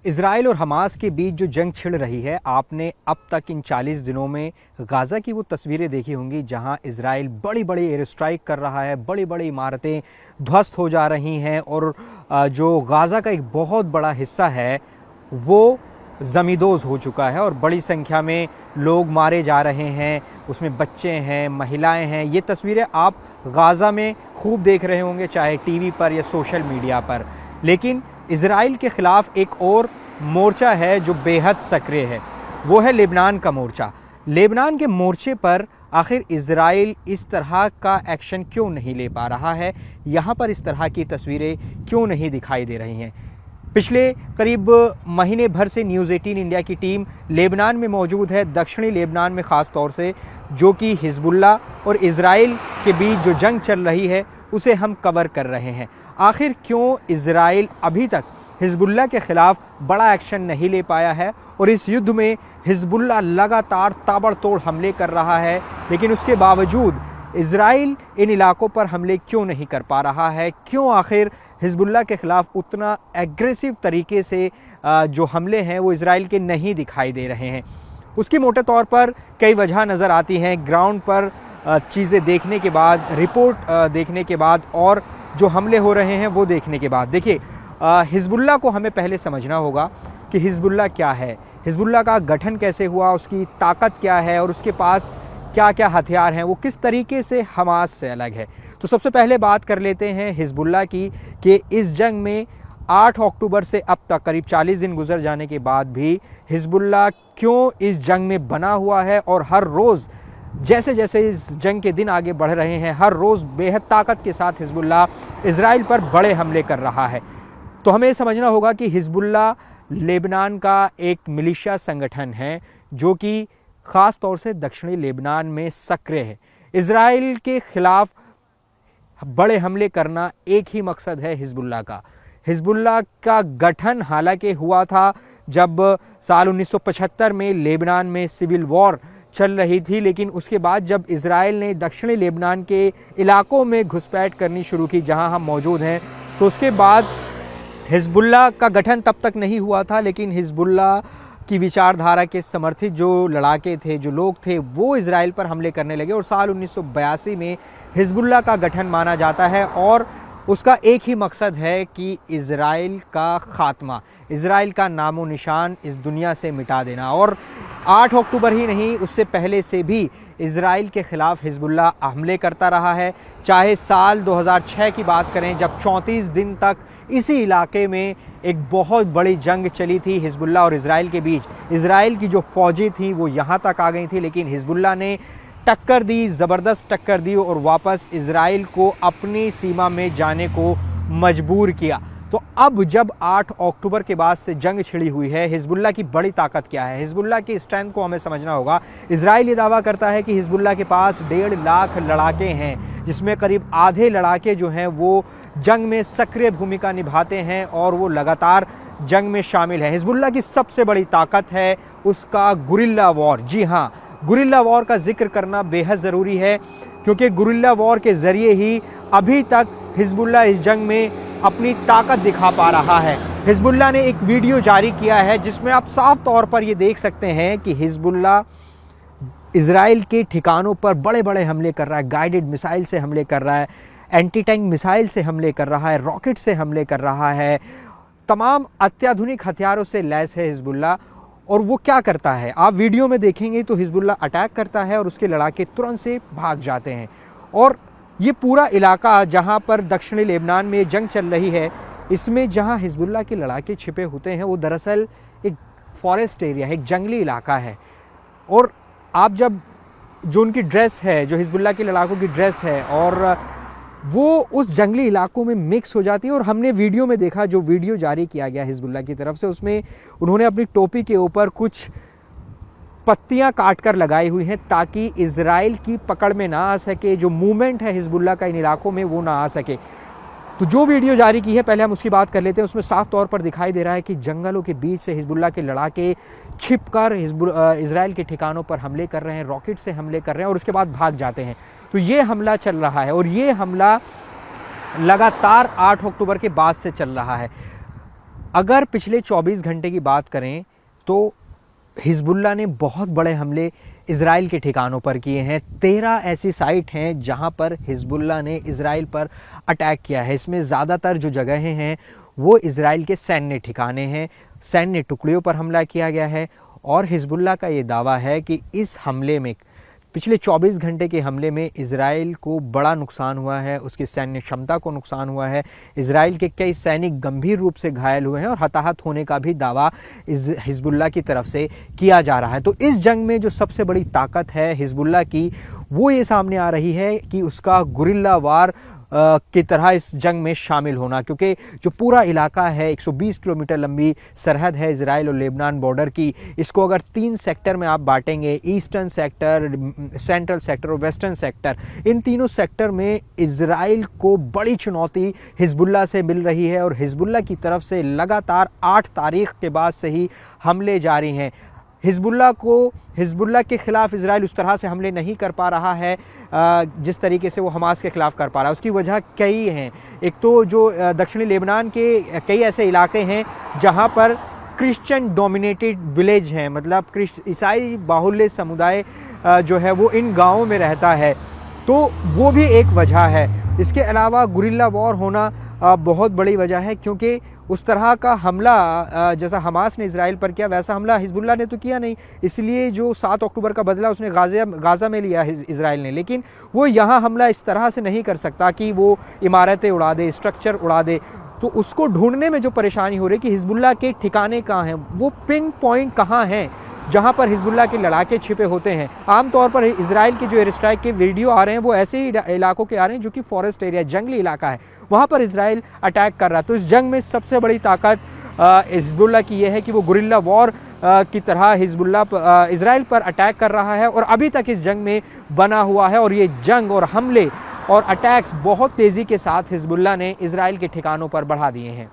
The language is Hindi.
इजराइल और हमास के बीच जो जंग छिड़ रही है, आपने अब तक इन 40 दिनों में गाज़ा की वो तस्वीरें देखी होंगी जहां इजराइल बड़ी बड़ी एयर स्ट्राइक कर रहा है, बड़ी बड़ी इमारतें ध्वस्त हो जा रही हैं और जो गाज़ा का एक बहुत बड़ा हिस्सा है वो ज़मींदोज़ हो चुका है और बड़ी संख्या में लोग मारे जा रहे हैं, उसमें बच्चे हैं, महिलाएं हैं। ये तस्वीरें आप गाज़ा में खूब देख रहे होंगे, चाहे टीवी पर या सोशल मीडिया पर। लेकिन इजराइल के ख़िलाफ़ एक और मोर्चा है जो बेहद सक्रिय है, वो है लेबनान का मोर्चा। लेबनान के मोर्चे पर आखिर इजराइल इस तरह का एक्शन क्यों नहीं ले पा रहा है, यहाँ पर इस तरह की तस्वीरें क्यों नहीं दिखाई दे रही हैं। पिछले करीब महीने भर से न्यूज़ 18 इंडिया की टीम लेबनान में मौजूद है, दक्षिणी लेबनान में ख़ास तौर से, जो कि हिजबुल्ला और इजराइल के बीच जो जंग चल रही है उसे हम कवर कर रहे हैं। आखिर क्यों इजराइल अभी तक हिजबुल्ला के ख़िलाफ़ बड़ा एक्शन नहीं ले पाया है और इस युद्ध में हिजबुल्ला लगातार ताबड़तोड़ हमले कर रहा है, लेकिन उसके बावजूद इजराइल इन इलाकों पर हमले क्यों नहीं कर पा रहा है? क्यों आखिर हिजबुल्ला के ख़िलाफ़ उतना एग्रेसिव तरीके से जो हमले हैं वो इजराइल के नहीं दिखाई दे रहे हैं? उसकी मोटे तौर पर कई वजह नज़र आती हैं ग्राउंड पर चीज़ें देखने के बाद, रिपोर्ट देखने के बाद और जो हमले हो रहे हैं वो देखने के बाद। देखिए, हिजबुल्ला को हमें पहले समझना होगा कि हिजबुल्ला क्या है, हिजबुल्ला का गठन कैसे हुआ, उसकी ताकत क्या है और उसके पास क्या क्या हथियार हैं, वो किस तरीके से हमास से अलग है। तो सबसे पहले बात कर लेते हैं हिजबुल्ला की कि इस जंग में 8 अक्टूबर से अब तक करीब 40 दिन गुजर जाने के बाद भी हिजबुल्ला क्यों इस जंग में बना हुआ है और हर रोज़ जैसे जैसे इस जंग के दिन आगे बढ़ रहे हैं, हर रोज़ बेहद ताकत के साथ हिजबुल्ला इजराइल पर बड़े हमले कर रहा है। तो हमें समझना होगा कि हिजबुल्ला लेबनान का एक मिलिशिया संगठन है जो कि ख़ास तौर से दक्षिणी लेबनान में सक्रिय है। इजराइल के ख़िलाफ़ बड़े हमले करना एक ही मकसद है हिजबुल्ला का। हिजबुल्ला का गठन हालांकि हुआ था जब साल 1975 में लेबनान में सिविल वॉर चल रही थी, लेकिन उसके बाद जब इजराइल ने दक्षिणी लेबनान के इलाकों में घुसपैठ करनी शुरू की जहां हम मौजूद हैं, तो उसके बाद हिजबुल्ला का गठन तब तक नहीं हुआ था। लेकिन हिजबुल्ला की विचारधारा के समर्थित जो लड़ाके थे, जो लोग थे, वो इजराइल पर हमले करने लगे और साल 1982 में हिजबुल्ला का गठन माना जाता है और उसका एक ही मकसद है कि इजराइल का खात्मा, इजराइल का नामो निशान इस दुनिया से मिटा देना। और 8 अक्टूबर ही नहीं, उससे पहले से भी इजराइल के ख़िलाफ़ हिजबुल्ला हमले करता रहा है। चाहे साल 2006 की बात करें जब 34 दिन तक इसी इलाके में एक बहुत बड़ी जंग चली थी हिजबुल्ला और इजराइल के बीच। इजराइल की जो फ़ौजें थी वो यहाँ तक आ गई थी, लेकिन हिजबुल्ला ने टक्कर दी, ज़बरदस्त टक्कर दी और वापस इजराइल को अपनी सीमा में जाने को मजबूर किया। तो अब जब 8 अक्टूबर के बाद से जंग छिड़ी हुई है, हिजबुल्ला की बड़ी ताकत क्या है, हिजबुल्ला की स्ट्रेंथ को हमें समझना होगा। इजराइल ये दावा करता है कि हिजबुल्ला के पास 1.5 लाख लड़ाके हैं, जिसमें करीब आधे लड़ाके जो हैं वो जंग में सक्रिय भूमिका निभाते हैं और वो लगातार जंग में शामिल हैं। हिजबुल्ला की सबसे बड़ी ताकत है उसका गुरिल्ला वॉर। जी हाँ, गुरिल्ला वॉर का जिक्र करना बेहद ज़रूरी है क्योंकि गुरिल्ला वॉर के ज़रिए ही अभी तक हिजबुल्ला इस जंग में अपनी ताकत दिखा पा रहा है। हिजबुल्ला ने एक वीडियो जारी किया है जिसमें आप साफ तौर पर ये देख सकते हैं कि हिजबुल्ला इजराइल के ठिकानों पर बड़े बड़े हमले कर रहा है, गाइडेड मिसाइल से हमले कर रहा है, एंटी टैंक मिसाइल से हमले कर रहा है, रॉकेट से हमले कर रहा है, तमाम अत्याधुनिक हथियारों से लैस है हिजबुल्ला। और वो क्या करता है, आप वीडियो में देखेंगे तो हिजबुल्ला अटैक करता है और उसके लड़ाके तुरंत से भाग जाते हैं। और ये पूरा इलाका जहाँ पर दक्षिणी लेबनान में जंग चल रही है, इसमें जहाँ हिजबुल्ला के लड़ाके छिपे होते हैं वो दरअसल एक फॉरेस्ट एरिया है, एक जंगली इलाका है। और आप जब जो उनकी ड्रेस है, जो हिजबुल्ला के लड़ाकों की ड्रेस है, और वो उस जंगली इलाकों में मिक्स हो जाती है। और हमने वीडियो में देखा, जो वीडियो जारी किया गया हिजबुल्ला की तरफ से, उसमें उन्होंने अपनी टोपी के ऊपर कुछ पत्तियां काटकर लगाई हुई हैं ताकि इजराइल की पकड़ में ना आ सके, जो मूवमेंट है हिजबुल्ला का इन इलाकों में वो ना आ सके। तो जो वीडियो जारी की है, पहले हम उसकी बात कर लेते हैं। उसमें साफ तौर पर दिखाई दे रहा है कि जंगलों के बीच से हिजबुल्ला के लड़ाके छिपकर इजराइल के ठिकानों पर हमले कर रहे हैं, रॉकेट से हमले कर रहे हैं और उसके बाद भाग जाते हैं। तो ये हमला चल रहा है और ये हमला लगातार 8 अक्टूबर के बाद से चल रहा है। अगर पिछले 24 घंटे की बात करें तो हिजबुल्लाह ने बहुत बड़े हमले इज़राइल के ठिकानों पर किए हैं। 13 ऐसी साइट हैं जहां पर हिजबुल्लाह ने इज़राइल पर अटैक किया है। इसमें ज़्यादातर जो जगहें हैं वो इज़राइल के सैन्य ठिकाने हैं, सैन्य टुकड़ियों पर हमला किया गया है। और हिजबुल्लाह का ये दावा है कि इस हमले में, पिछले 24 घंटे के हमले में इज़राइल को बड़ा नुकसान हुआ है, उसकी सैन्य क्षमता को नुकसान हुआ है, इज़राइल के कई सैनिक गंभीर रूप से घायल हुए हैं और हताहत होने का भी दावा हिजबुल्लाह की तरफ से किया जा रहा है। तो इस जंग में जो सबसे बड़ी ताकत है हिजबुल्लाह की, वो ये सामने आ रही है कि उसका गुरिल्ला वार की तरह इस जंग में शामिल होना, क्योंकि जो पूरा इलाका है 120 किलोमीटर लंबी सरहद है इजराइल और लेबनान बॉर्डर की, इसको अगर 3 सेक्टर में आप बांटेंगे, ईस्टर्न सेक्टर, सेंट्रल सेक्टर और वेस्टर्न सेक्टर, इन तीनों सेक्टर में इजराइल को बड़ी चुनौती हिजबुल्लाह से मिल रही है। और हिजबुल्लाह की तरफ से लगातार 8 तारीख के बाद से ही हमले जारी हैं। हिजबुल्लाह के ख़िलाफ़ इजराइल उस तरह से हमले नहीं कर पा रहा है जिस तरीके से वो हमास के ख़िलाफ़ कर पा रहा है। उसकी वजह कई हैं। एक तो जो दक्षिणी लेबनान के कई ऐसे इलाके हैं जहां पर क्रिश्चियन डोमिनेटेड विलेज हैं, मतलब ईसाई बाहुल्य समुदाय जो है वो इन गाँवों में रहता है, तो वो भी एक वजह है। इसके अलावा गुरिल्ला वॉर होना बहुत बड़ी वजह है, क्योंकि उस तरह का हमला जैसा हमास ने इजराइल पर किया वैसा हमला हिजबुल्लाह ने तो किया नहीं। इसलिए जो 7 अक्टूबर का बदला उसने गाज़ा में लिया इजराइल ने, लेकिन वो यहाँ हमला इस तरह से नहीं कर सकता कि वो इमारतें उड़ा दे, स्ट्रक्चर उड़ा दे। तो उसको ढूंढने में जो परेशानी हो रही है कि हिजबुल्लाह के ठिकाने कहाँ हैं, वो पिन पॉइंट कहाँ हैं जहाँ पर हिजबुल्लाह के लड़ाके छिपे होते हैं। आमतौर पर इजराइल के जो एयर स्ट्राइक के वीडियो आ रहे हैं वो ऐसे ही इलाकों के आ रहे हैं जो कि फॉरेस्ट एरिया, जंगली इलाका है, वहाँ पर इजराइल अटैक कर रहा है। तो इस जंग में सबसे बड़ी ताकत हिजबुल्लाह की यह है कि वो गुरिल्ला वॉर की तरह हिजबुल्लाह इजराइल पर अटैक कर रहा है और अभी तक इस जंग में बना हुआ है। और ये जंग और हमले और अटैक्स बहुत तेज़ी के साथ हिजबुल्लाह ने इजराइल के ठिकानों पर बढ़ा दिए हैं।